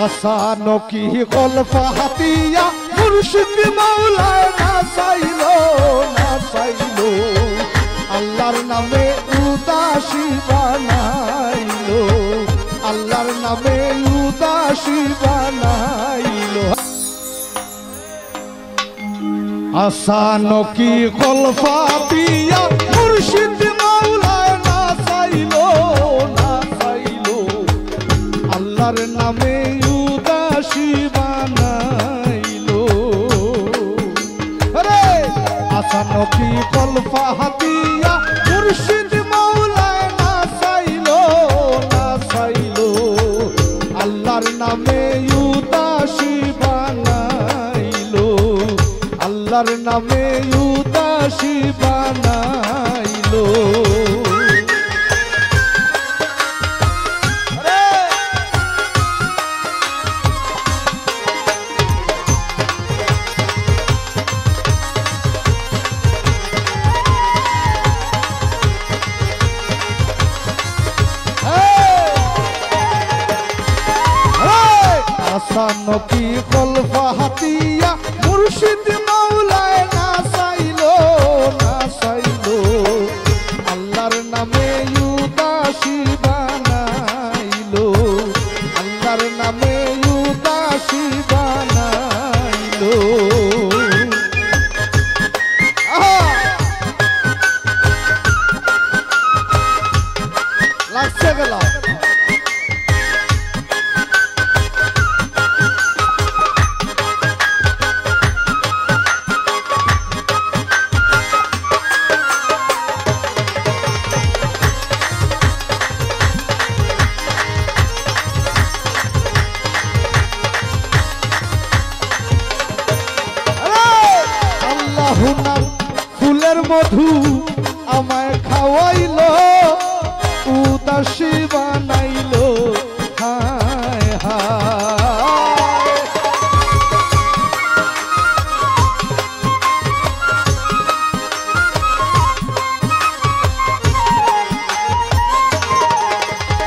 आसानो की गल्फा हातिया मुर्शिद मौलाए ना साइलो अल्लाहर नामे उदासी बानाइलो अल्लाहर नामे उदासी बानाइलो आसानो की गल्फा पिया मुर्शिद मौलाए ना साइलो अल्लाहर नामे उदासी बानाइलो अरे आसानो की गल्फा हातिया मुर्शिद मौलाए ना साइलो अल्लाहर नामे उदासी बानाइलो अल्लाहर नामे उदासी बानाइलो आसानो की गल्फा हातिया मुर्शिद मौलाए ना साइलो अल्लाहर नामे उदासी बानाइलो अल्लाहर नामे उदासी बानाइलो लागছে গেল फुलेर मधु आमाय खावाइलो उदासी बानाइलो हाय हाय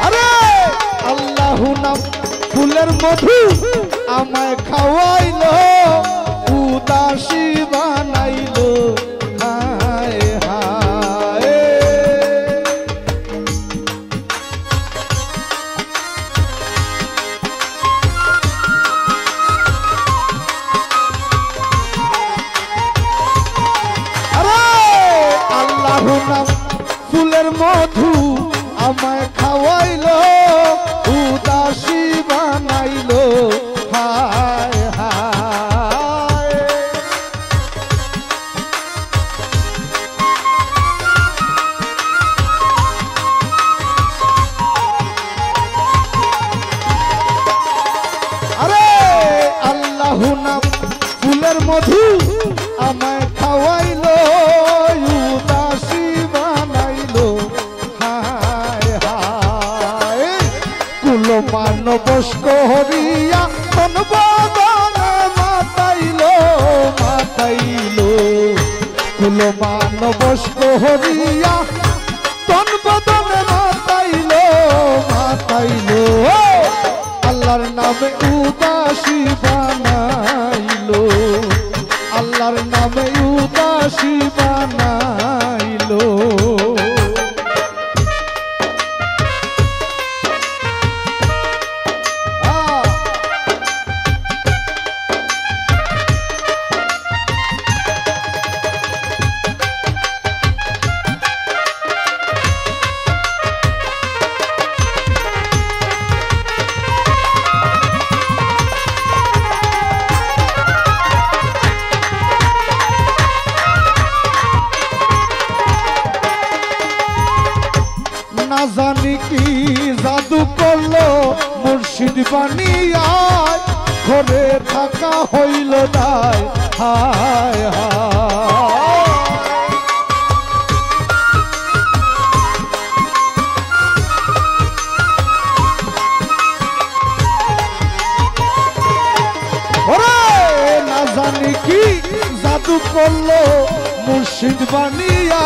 अरे अल्लाहु नाम फुलेर मधु आमाय खावाइलो उदासी बानाइलो हाय हाय अरे अल्लाहु नाम फुलेर मधु आमाय खावाइलो उदासी बानाइलो हाय हाय अरे अल्लाहु नाम फुलेर मधु आमाय खावाइलो उदासी बानाइलो हाय हाय कुलो मानबस करिया तन बदने माताइलो कुलो मानबस करिया तन बदने माताइलो अल्लाहर नामे उदासी बानाइलो अल्लाहर नामे उदासी बानाइलो ना जानी की जादू करलो मुर्शिद बानिया घरे थाका हইল दाय हाय हाय ओरे ना जानी की जादू करलो मुर्शिद बानिया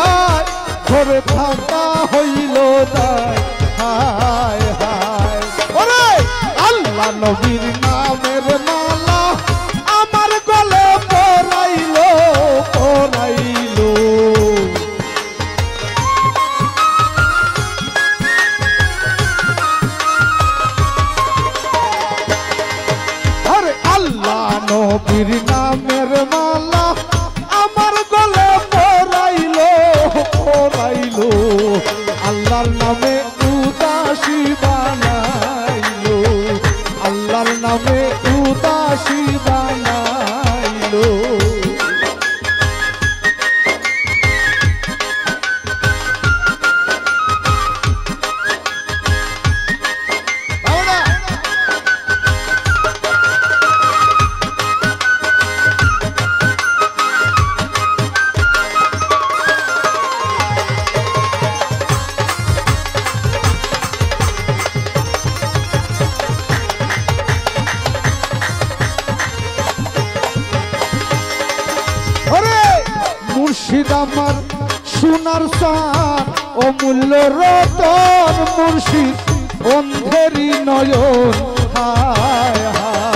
घरे थाका हইল दाय हाय हाय ओरे अल्लाह নবীর নামের মালা আমার গলে পরাইলো পরাইলো। আরে আল্লাহ নবীর নামের মালা আমার গলে পরাইলো পরাইলো। আল্লাহর নামে উদাসী বানাইলো আল্লাহর নামে উদাসী বানাইলো। মুর্শিদ আমার সোনার চাঁদ অমূল্য রতন মুর্শিদ অন্ধেরি নয়ন হায় হায়।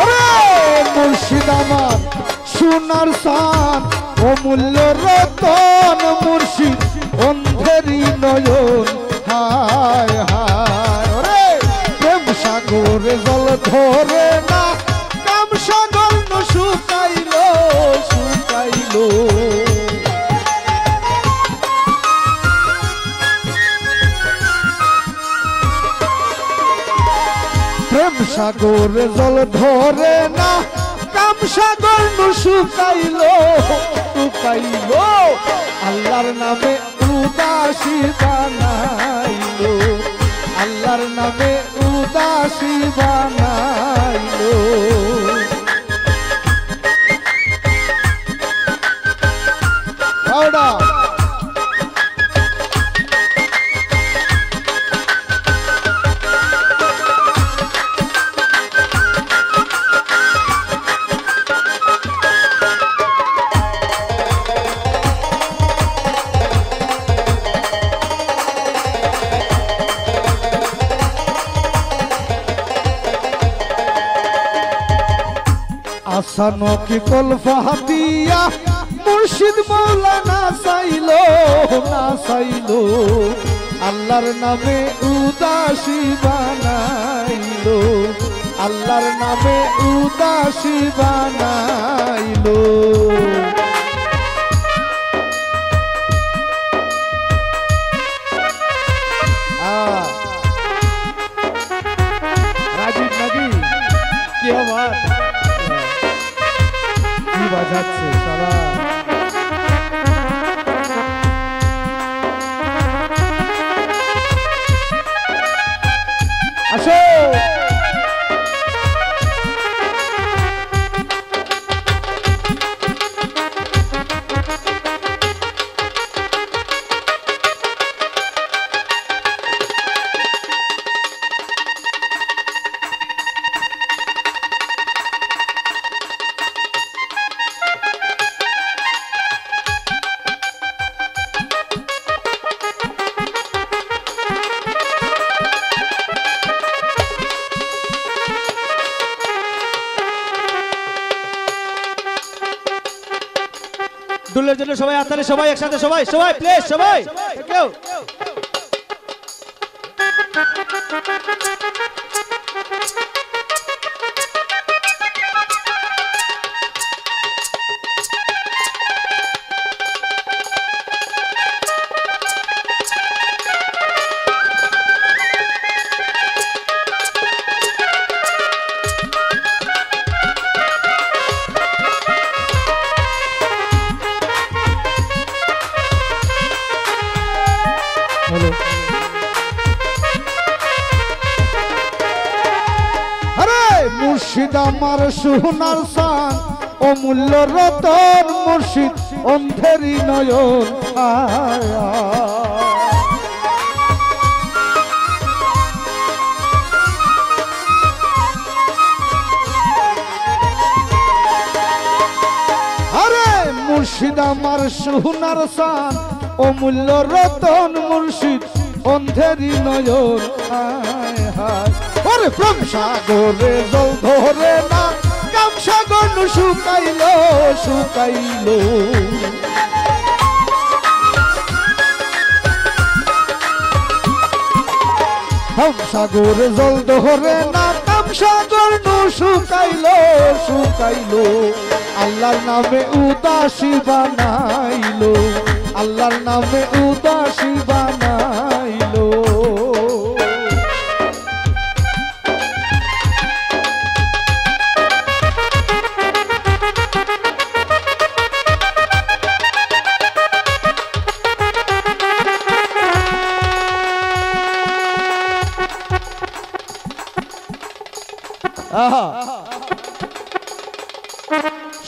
ওরে মুর্শিদ আমার সোনার চাঁদ অমূল্য রতন মুর্শিদ অন্ধেরি নয়ন হায় হায়। ওরে প্রেম সাগরে জল ধরে না কাম সাগর শুকাইলো শুকাইলো। প্রেম সাগরে জল ধরে না কাম সাগর শুকাইলো শুকাইলো। আল্লাহর নামে উদাসী বানাইলো আল্লাহর নামে উদাসী বানাইলো। আসানো কি কলফা দিয়া মুর্শিদ মৌলানা চাইলো না চাইলো। আল্লাহর নামে উদাসী বানাইলো আল্লাহর নামে উদাসী বানাইলো। রাজীব নাকি কি আবার কি বাজাচ্ছে সারা আসো। দুলের জন্য সবাই হাততালি সবাই একসাথে সবাই সবাই প্লিজ সবাই কেউ মুর্শিদ আমার সোনার চাঁদ অমূল্য রতন মুর্শিদ অন্ধেরি নয়ন মুর্শিদ আমার সোনার সান অমূল্য রতন মুর্শিদ অন্ধেরি নয়ন হায় হায় ওরে প্রেম সাগরে জল ধরে না কাম সাগর শুকাইলো শুকাইলো কাম সাগরে জল ধরে না কাম সাগর শুকাইলো শুকাইলো আল্লাহর নামে উদাসী বানাইলো আল্লাহর নামে উদাসী বানাইলো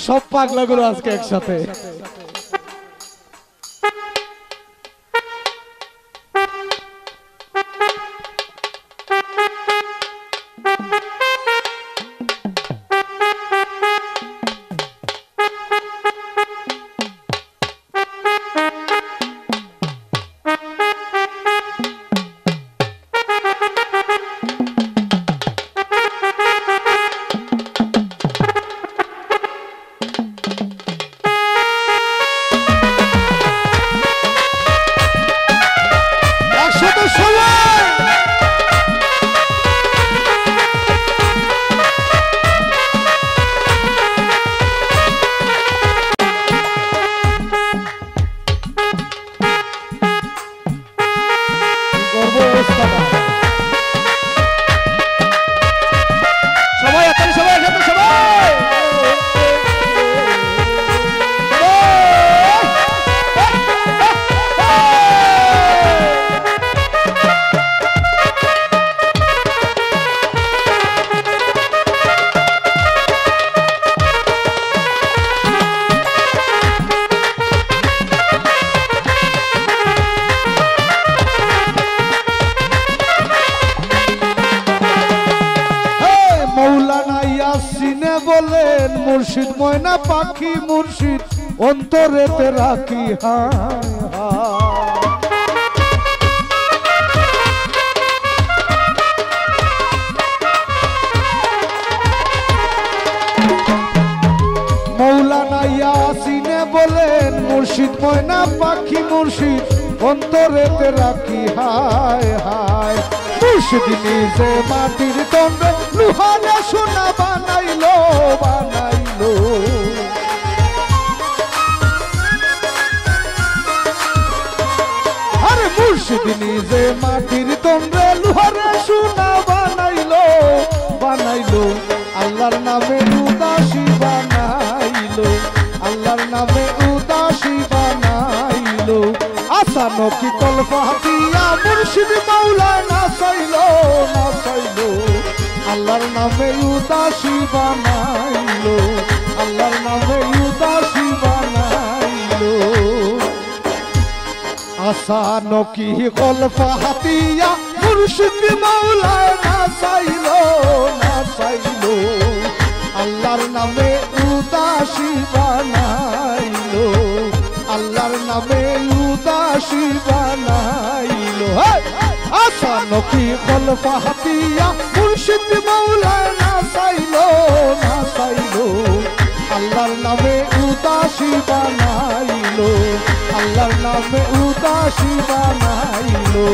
সব পাগলাগুলো আজকে একসাথে বলেন মুর্শিদ ময়না পাখি মুর্শিদ অন্তরেতে রাখি হায় মৌলানা ইয়াসিনে বলেন মুর্শিদ ময়না পাখি মুর্শিদ অন্তরেতে রাখি হায় হায় মুর্শিদ নিজে মাটির দণ্ডে লুহারে সোনা বানাইলো বানাইলো আরে মুর্শিদ নিজে মাটির দণ্ডে লুহারে সোনা বানাইলো বানাইলো আল্লাহর নামে উদাসী বানাইলো আল্লাহর নামে উদাসী বানাইলো আসানো কি কলফা দিয়া মুর্শিদ মাওলানা সাইলো না সাইলো আল্লাহর নামে উদাসী বানাইলো আল্লাহর নামে উদাসী বানাইলো আসানো কি কলফা দিয়া মুর্শিদ মাওলানা সাইলো না সাইলো আল্লাহর নামে উদাসী বানাইলো আল্লাহর নামে উদাসী বানাইলো আসানো কি কলফা দিয়া মুর্শিদ মাওলানা সাইলো না সাইলো আল্লাহর নামে উদাসী বানাইলো আল্লাহর নামে উদাসী বানাইলো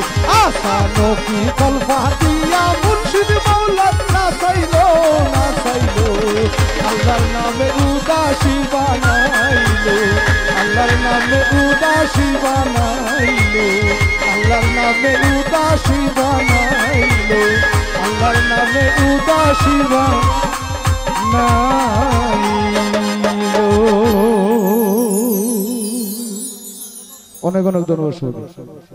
আসানো কি কলফা দিয়া মুর্শিদ মাওলানা সাইলো না সাইলো আল্লাহর নামে উদাসী বানাইলো আল্লাহর নামে উদাসী বানাইলো আল্লাহর নামে উদাসী বানাইলো আল্লাহর নামে উদাসী বানাইলো অনেক অনেক ধন্যবাদ।